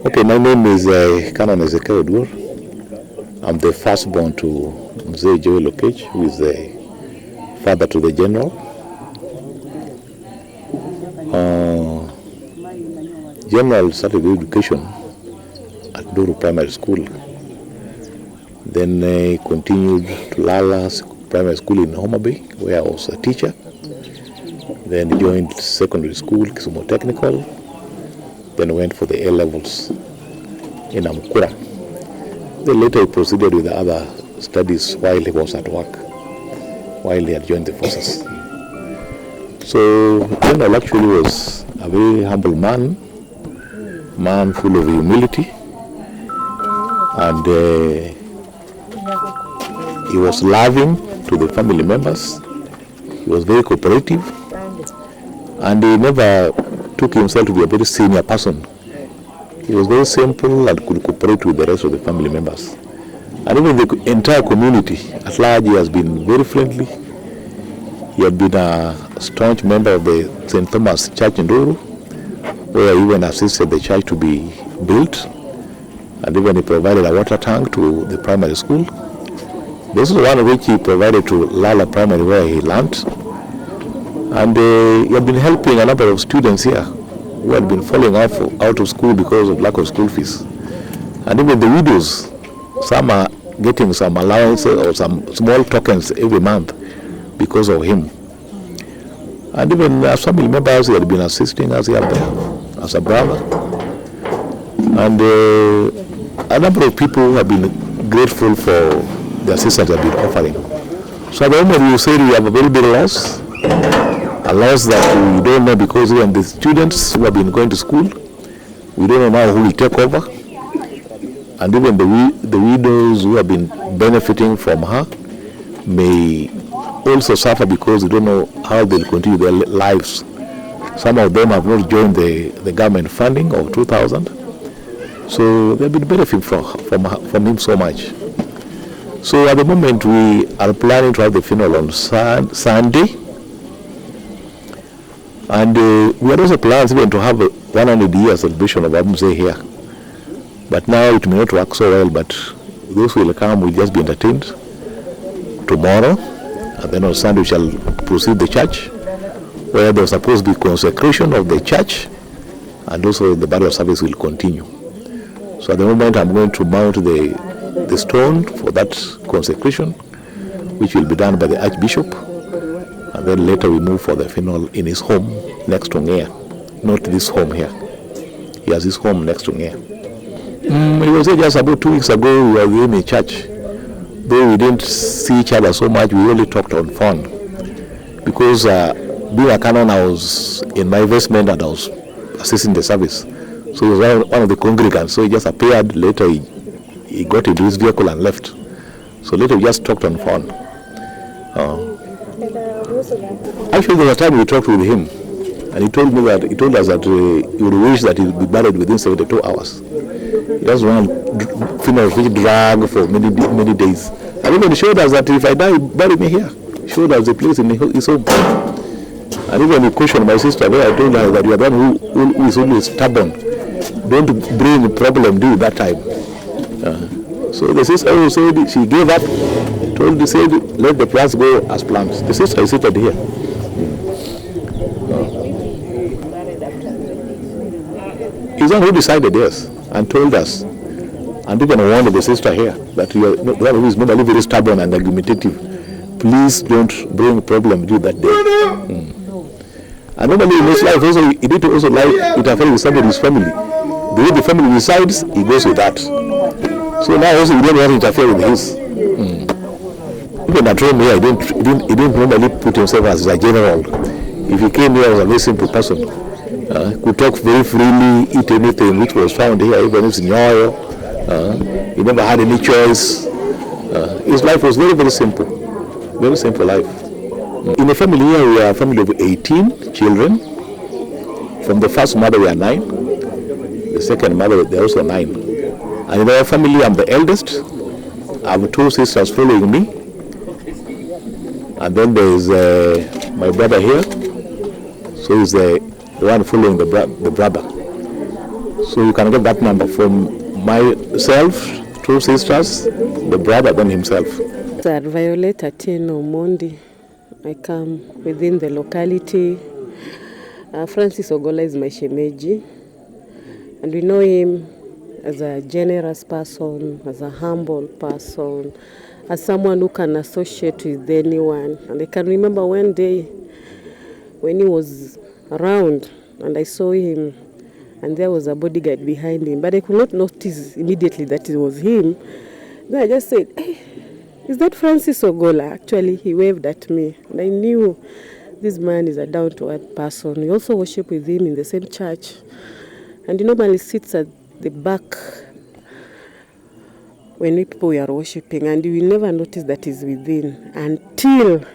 Okay, my name is Canon Ezekiel Odur. I'm the firstborn to Mzee Joel Okech, who is the father to the general. General started education at Duru Primary School. Then continued to Lala Primary School in Homa Bay, where I was a teacher. Then joined secondary school, Kisumu Technical. Then went for the A-levels in Amkura. Then later he proceeded with the other studies while he was at work, while he had joined the forces. So General actually was a very humble man full of humility, and he was loving to the family members. He was very cooperative, and he never took himself to be a very senior person. He was very simple and could cooperate with the rest of the family members. And even the entire community at large, he has been very friendly. He had been a staunch member of the St. Thomas Church in Duru, where he even assisted the church to be built, and even he provided a water tank to the primary school. This is one which he provided to Lala Primary, where he learned. And he had been helping a number of students here who had been falling out of school because of lack of school fees. And even the widows, some are getting some allowances or some small tokens every month because of him. And even as family members, he had been assisting us here and there as a brother. And a number of people have been grateful for the assistance they've been offering. So at the moment you say we have a very big loss, a loss that we don't know, because even the students who have been going to school, we don't know now who will take over. And even the widows who have been benefiting from her may also suffer because we don't know how they'll continue their lives. Some of them have not joined the government funding of 2000. So they've been benefiting from him so much. So at the moment we are planning to have the funeral on Sunday. And we had also plans even to have a 100-year celebration of Mzee here. But now it may not work so well, but those who will come will just be entertained tomorrow. And then on Sunday we shall proceed the church, where there was supposed to be consecration of the church, and also the burial service will continue. So at the moment I'm going to mount the stone for that consecration, which will be done by the Archbishop. And then later we move for the funeral in his home next to Ngea. Not this home here. He has his home next to Ngea. It was just about 2 weeks ago we were in a church. Though we didn't see each other so much, we only talked on phone. Because being a canon, I was in my investment and I was assisting the service. So he was one of the congregants. So he just appeared. Later he got into his vehicle and left. So later we just talked on phone. Actually, there was a time we talked with him, and he told us that he would wish that he would be buried within 72 hours. He doesn't want funeral which drag for many days. And even he showed us that if I die, bury me here. He showed us the place in his home. And even he questioned my sister where I told her that you are the one who is always stubborn. Don't bring a problem due that time. So the sister who said she gave up, said let the plans go as planned. The sister is seated here. He's the one who decided, yes, and told us, and even warned the sister here that you are the one who is normally very stubborn and argumentative. Please don't bring a problem due that day. And normally in his life also, he did also like interfere with somebody's family. The way the family decides, he goes with that. So now also he don't want to interfere with his. Even at home here, he didn't normally put himself as a general. If he came here as a very simple person, could talk very freely, eat anything which was found here, even if it's in oil. He never had any choice. His life was very, very simple. Very simple life. In the family here, we are a family of 18 children. From the first mother, we are 9. The second mother, they are also 9. And in our family, I'm the eldest. I have 2 sisters following me. And then there is my brother here. So he's the one following the brother. So you can get that number from myself, two sisters, the brother, then himself. Sir Violet Atieno Mondi. I come within the locality. Francis Ogolla is my shemeji, and we know him as a generous person, as a humble person, as someone who can associate with anyone. And I can remember one day when he was around and I saw him and there was a bodyguard behind him, but I could not notice immediately that it was him. Then I just said, "Hey, is that Francis Ogolla?" Actually, he waved at me, and I knew this man is a down-to-earth person. We also worship with him in the same church, and he normally sits at the back when people are worshiping, and you will never notice that he's within until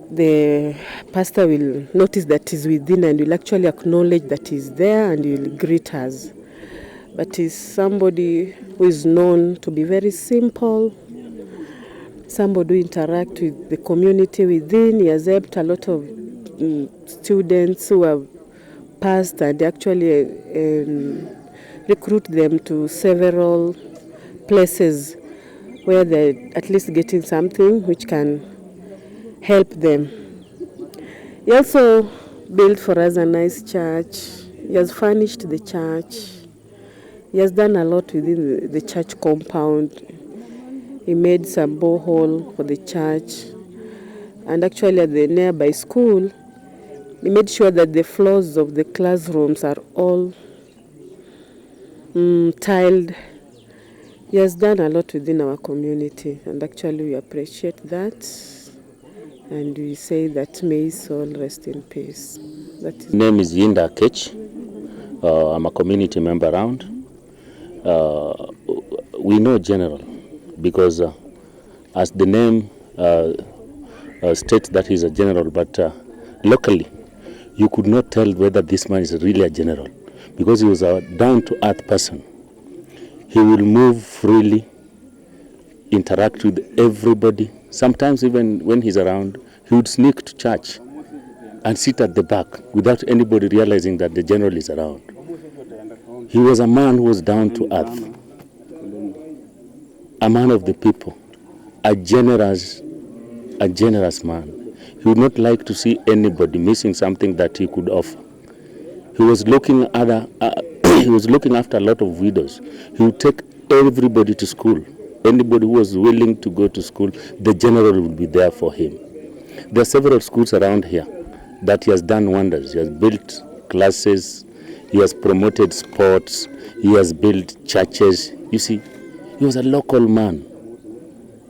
the pastor will notice that he's within and will actually acknowledge that he's there and he will greet us. But he's somebody who is known to be very simple, somebody who interacts with the community within. He has helped a lot of students who have passed and actually recruit them to several places where they're at least getting something which can help them. He also built for us a nice church. He has furnished the church. He has done a lot within the church compound. He made some borehole for the church. And actually at the nearby school, he made sure that the floors of the classrooms are all tiled. He has done a lot within our community, and actually we appreciate that. And we say that may his soul rest in peace. My name is Yinda Kech. I'm a community member around. We know General because as the name states that he's a general, but locally you could not tell whether this man is really a general because he was a down-to-earth person. He will move freely, interact with everybody. Sometimes even when he's around, he would sneak to church and sit at the back without anybody realizing that the general is around. He was a man who was down to earth, a man of the people, a generous man. He would not like to see anybody missing something that he could offer. He was looking after a lot of widows. He would take everybody to school. Anybody who was willing to go to school, the general would be there for him. There are several schools around here that he has done wonders. He has built classes, he has promoted sports, he has built churches. You see, he was a local man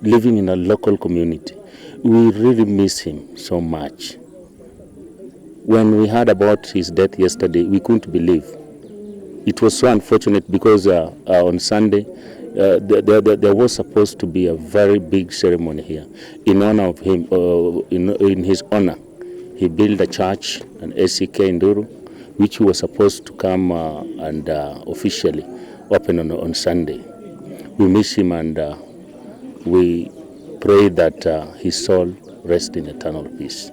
living in a local community. We really miss him so much. When we heard about his death yesterday, we couldn't believe. It was so unfortunate because on Sunday, there was supposed to be a very big ceremony here in honor of him. In his honor, he built a church, an ACK in Duru, which he was supposed to come and officially open on Sunday. We miss him and we pray that his soul rest in eternal peace.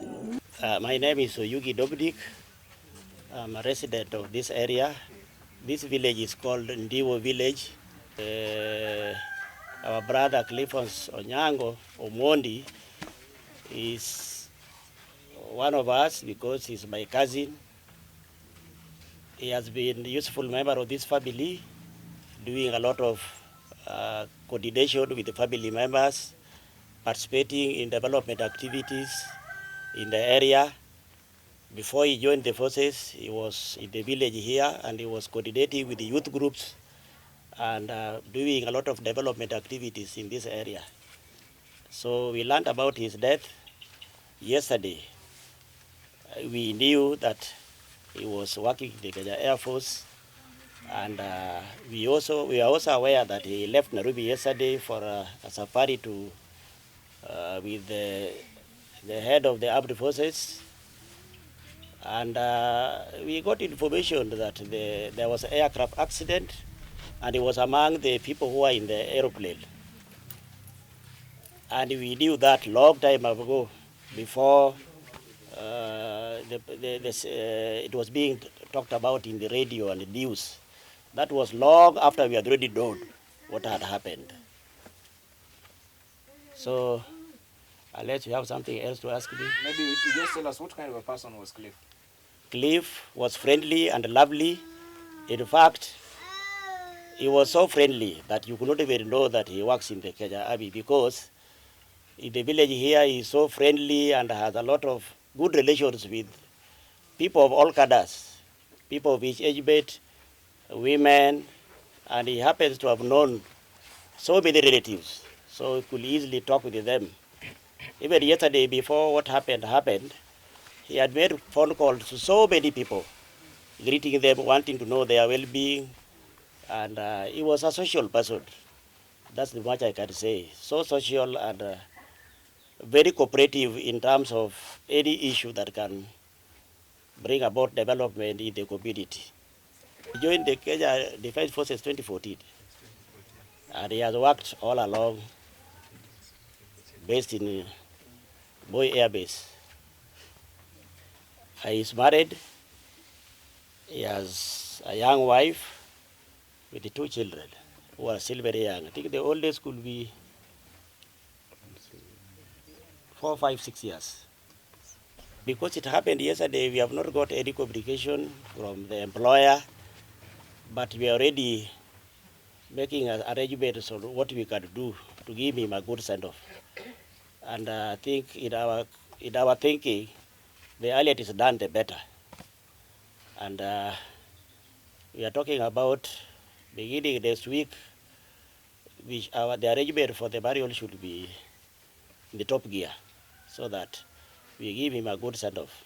My name is Yugi Dobdik. I'm a resident of this area. This village is called Ndiwo Village. Our brother Cliffons Onyango Omondi is one of us because he's my cousin. He has been a useful member of this family, doing a lot of coordination with the family members, participating in development activities in the area. Before he joined the forces, he was in the village here and he was coordinating with the youth groups and doing a lot of development activities in this area. So we learned about his death yesterday. We knew that he was working in the Kenya Air Force, and we are also aware that he left Nairobi yesterday for a safari to with the head of the armed forces. And we got information that there was an aircraft accident and he was among the people who were in the aeroplane. And we knew that long time ago before it was being talked about in the radio and the news. That was long after we had already known what had happened. So, unless you have something else to ask me. Maybe you just tell us what kind of a person was Cliff. Cliff was friendly and lovely. In fact, he was so friendly that you could not even know that he works in the Kenya Army, because in the village here he is so friendly and has a lot of good relations with people of all cadres, people of each age mate, women, and he happens to have known so many relatives, so he could easily talk with them. Even yesterday, before what happened, he had made phone calls to so many people, greeting them, wanting to know their well-being, and he was a social person. That's much I can say. So social and very cooperative in terms of any issue that can bring about development in the community. He joined the Kenya Defense Forces 2014, and he has worked all along, based in Boy Air Base. He is married. He has a young wife with the 2 children who are still very young. I think the oldest could be 4, 5, 6 years. Because it happened yesterday, we have not got any communication from the employer, but we are already making arrangements on what we can do to give him a good send-off. And I think in our thinking, the earlier it is done, the better. And we are talking about beginning next week, which the arrangement for the burial should be in the top gear, so that we give him a good send-off.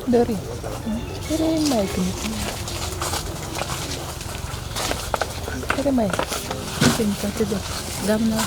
Dori. Kere mic ni. Kere mic. Simpati do. Gamna.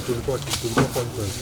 Tulikuwa conference.